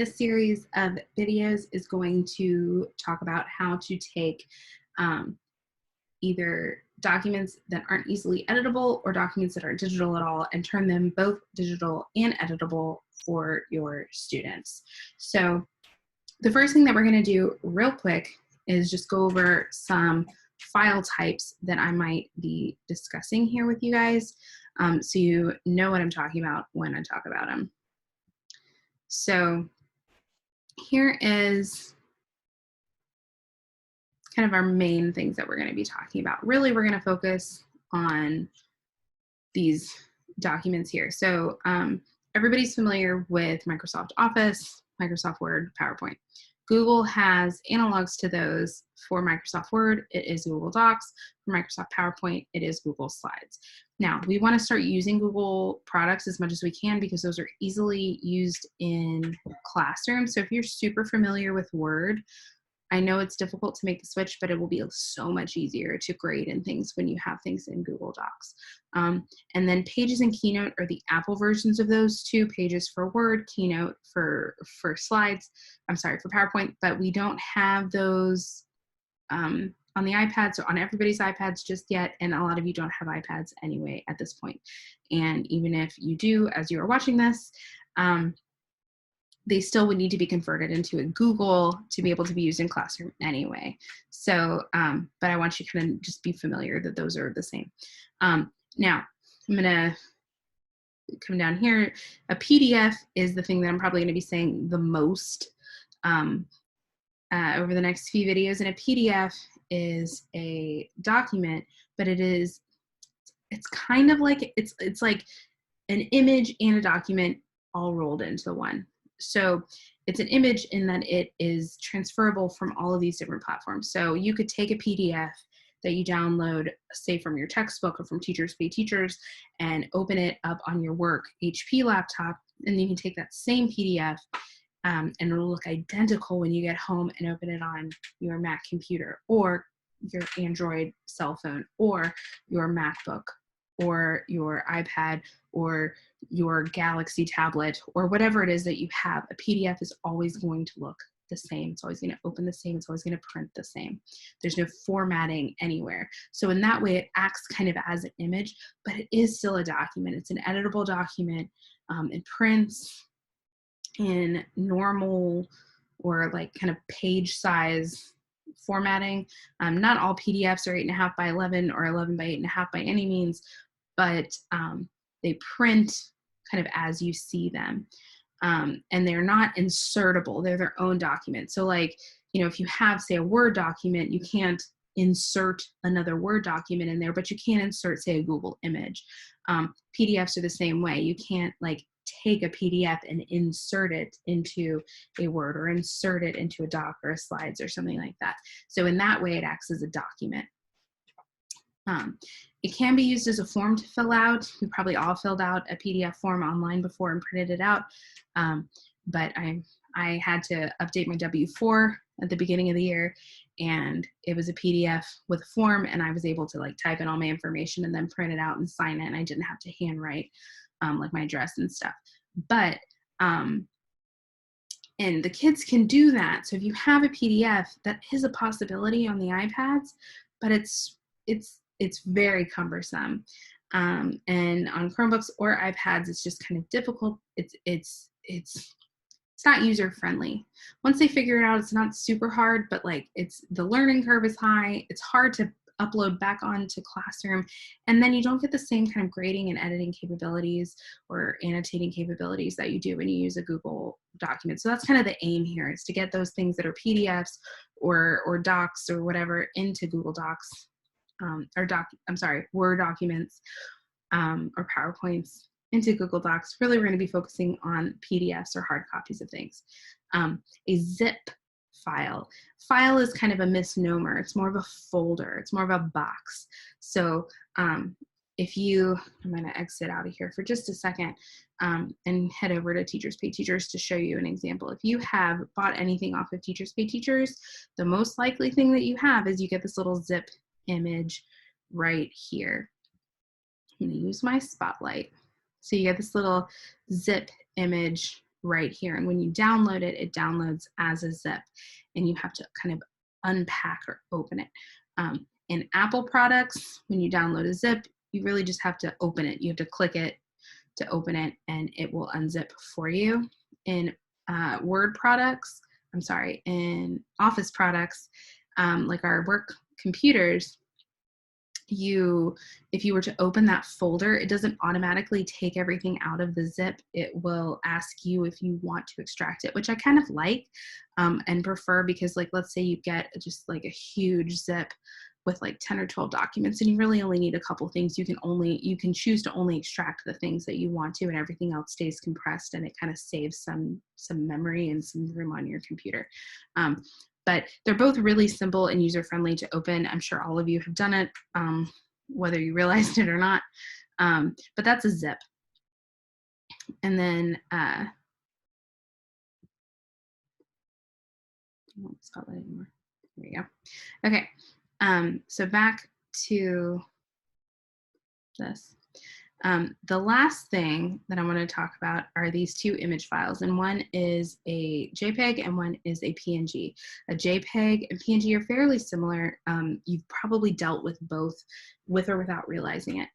This series of videos is going to talk about how to take either documents that aren't easily editable or documents that aren't digital at all and turn them both digital and editable for your students. So the first thing that we're going to do real quick is just go over some file types that I might be discussing here with you guys, so you know what I'm talking about when I talk about them. So here is kind of our main things that we're going to be talking about. Really, we're going to focus on these documents here. So everybody's familiar with Microsoft Office, Microsoft Word, PowerPoint. Google has analogs to those. For Microsoft Word, it is Google Docs. For Microsoft PowerPoint, it is Google Slides. Now, we want to start using Google products as much as we can because those are easily used in classrooms. So if you're super familiar with Word, I know it's difficult to make the switch, but it will be so much easier to grade and things when you have things in Google Docs. And then Pages and Keynote are the Apple versions of those two. Pages for Word, Keynote for Slides. I'm sorry, for PowerPoint, but we don't have those on the iPads or on everybody's iPads just yet, and a lot of you don't have iPads anyway at this point. And even if you do, as you are watching this, they still would need to be converted into a Google to be able to be used in classroom anyway. So, but I want you to kind of just be familiar that those are the same. Now, I'm gonna come down here. A PDF is the thing that I'm probably gonna be saying the most over the next few videos. And a PDF is a document, but it's kind of like, it's like an image and a document all rolled into one. So it's an image in that it is transferable from all of these different platforms. So you could take a PDF that you download, say from your textbook or from Teachers Pay Teachers, and open it up on your work HP laptop, and then you can take that same PDF and it'll look identical when you get home and open it on your Mac computer or your Android cell phone or your MacBook or your iPad or your Galaxy tablet or whatever it is that you have. A PDF is always going to look the same. It's always going to open the same. It's always going to print the same. There's no formatting anywhere. So in that way, it acts kind of as an image, but it is still a document. It's an editable document. It prints in normal or like kind of page size formatting. Not all PDFs are 8.5 by 11 or 11 by 8.5 by any means, but they print kind of as you see them. And they're not insertable. They're their own document. So like, you know, if you have, say, a Word document, you can't insert another Word document in there, but you can insert, say, a Google image. PDFs are the same way. You can't like take a PDF and insert it into a Word or insert it into a doc or a slides or something like that. So in that way, it acts as a document. It can be used as a form to fill out. We probably all filled out a PDF form online before and printed it out. But I had to update my W-4 at the beginning of the year, and it was a PDF with a form, and I was able to like type in all my information and then print it out and sign it, and I didn't have to handwrite like my address and stuff. But and the kids can do that. So if you have a PDF, that is a possibility on the iPads, but it's very cumbersome. And on Chromebooks or iPads, it's just kind of difficult. It's not user friendly. Once they figure it out, it's not super hard, but like the learning curve is high. It's hard to upload back onto Classroom, and then you don't get the same kind of grading and editing capabilities or annotating capabilities that you do when you use a Google document. So that's kind of the aim here, is to get those things that are PDFs or docs or whatever into Google Docs. Word documents or PowerPoints into Google Docs. Really, we're going to be focusing on PDFs or hard copies of things. A zip file. File is kind of a misnomer. It's more of a folder. It's more of a box. So I'm going to exit out of here for just a second and head over to Teachers Pay Teachers to show you an example. If you have bought anything off of Teachers Pay Teachers, the most likely thing that you have is you get this little zip image right here. I'm going to use my spotlight. So you get this little zip image right here. And when you download it, it downloads as a zip, and you have to kind of unpack or open it. In Apple products, when you download a zip, you really just have to open it. You have to click it to open it, and it will unzip for you. In Word products, in Office products, like our work computers, if you were to open that folder, it doesn't automatically take everything out of the zip. It will ask you if you want to extract it, which I kind of like and prefer, because like, let's say you get just like a huge zip with like 10 or 12 documents, and you really only need a couple things. You can choose to only extract the things that you want to, and everything else stays compressed, and it kind of saves some memory and some room on your computer. But they're both really simple and user-friendly to open. I'm sure all of you have done it, whether you realized it or not. But that's a zip. And then, I won't spell that anymore. There we go. Okay, so back to this. The last thing that I want to talk about are these two image files, and one is a JPEG and one is a PNG. A JPEG and PNG are fairly similar. You've probably dealt with both with or without realizing it.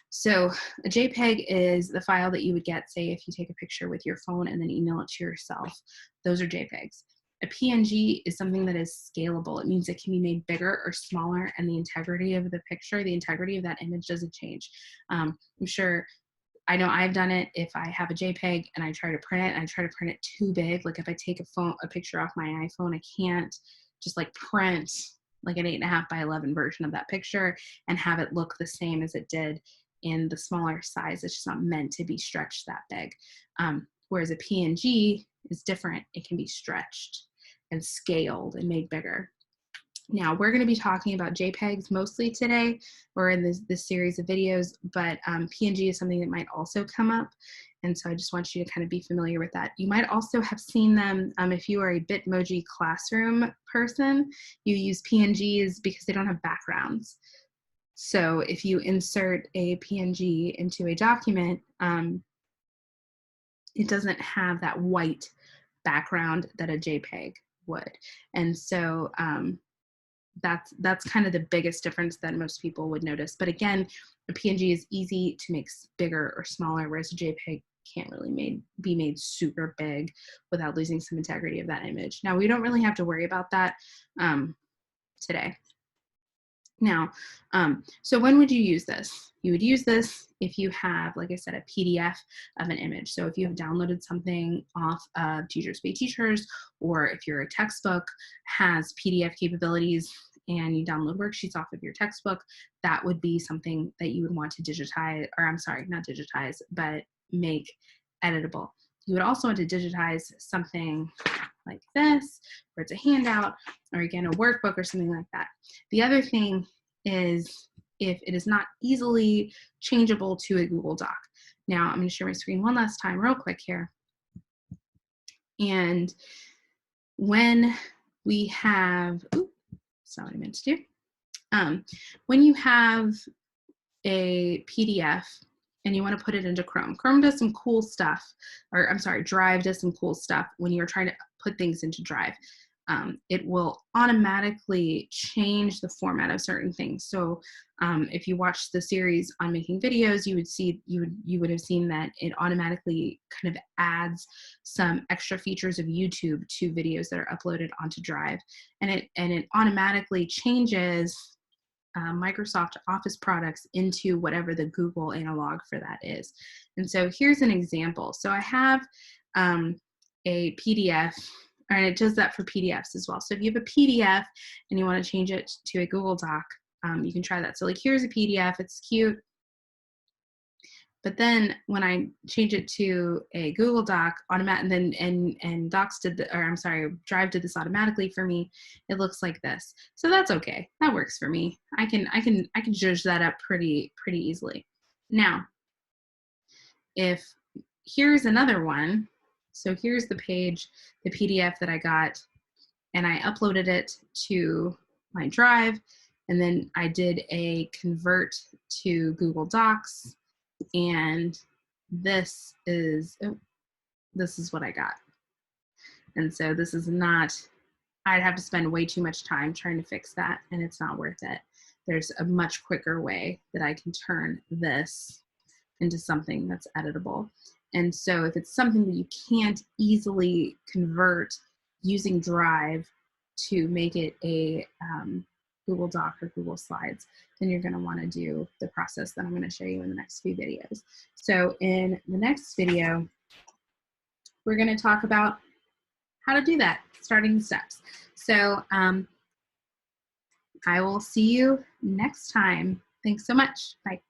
So a JPEG is the file that you would get, say, if you take a picture with your phone and then email it to yourself. Those are JPEGs. A PNG is something that is scalable. It means it can be made bigger or smaller, and the integrity of the picture, the integrity of that image doesn't change. I'm sure, I know I've done it. If I have a JPEG and I try to print it, and I try to print it too big, like if I take a picture off my iPhone, I can't just like print like an 8.5 by 11 version of that picture and have it look the same as it did in the smaller size. It's just not meant to be stretched that big. Whereas a PNG is different. It can be stretched and scaled and made bigger. Now, we're going to be talking about JPEGs mostly today, or in this series of videos, but PNG is something that might also come up. And so I just want you to kind of be familiar with that. You might also have seen them, if you are a Bitmoji classroom person, you use PNGs because they don't have backgrounds. So if you insert a PNG into a document, it doesn't have that white background that a JPEG would. And so that's kind of the biggest difference that most people would notice. But again, a PNG is easy to make bigger or smaller, whereas a JPEG can't really be made super big without losing some integrity of that image. Now, we don't really have to worry about that today. Now, so when would you use this? You would use this if you have, like I said, a PDF of an image. So if you have downloaded something off of Teachers Pay Teachers, or if your textbook has PDF capabilities and you download worksheets off of your textbook, that would be something that you would want to digitize, or I'm sorry, not digitize, but make editable. You would also want to digitize something like this, where it's a handout, or again, a workbook or something like that. The other thing is if it is not easily changeable to a Google Doc. Now, I'm going to share my screen one last time real quick here. And when we have, that's not what I meant to do. When you have a PDF and you want to put it into Chrome. Chrome does some cool stuff, or I'm sorry, Drive does some cool stuff when you're trying to put things into Drive. It will automatically change the format of certain things. So if you watch the series on making videos, you would have seen that it automatically kind of adds some extra features of YouTube to videos that are uploaded onto Drive, and it automatically changes Microsoft Office products into whatever the Google analog for that is. And so here's an example. So I have a PDF, and it does that for PDFs as well. So if you have a PDF and you want to change it to a Google Doc, you can try that. So like, here's a PDF, it's cute. But then when I change it to a Google Doc, and Docs did Drive did this automatically for me, it looks like this. So that's okay. That works for me. I can judge that up pretty easily. Now, if here's another one. So here's the page, the PDF that I got, and I uploaded it to my Drive, and then I did a convert to Google Docs. And this is, this is what I got. And so this is not, I'd have to spend way too much time trying to fix that, and it's not worth it. There's a much quicker way that I can turn this into something that's editable. And so if it's something that you can't easily convert using Drive to make it a Google Doc or Google Slides, then you're going to want to do the process that I'm going to show you in the next few videos. So in the next video, we're going to talk about how to do that, starting the steps. So I will see you next time. Thanks so much. Bye.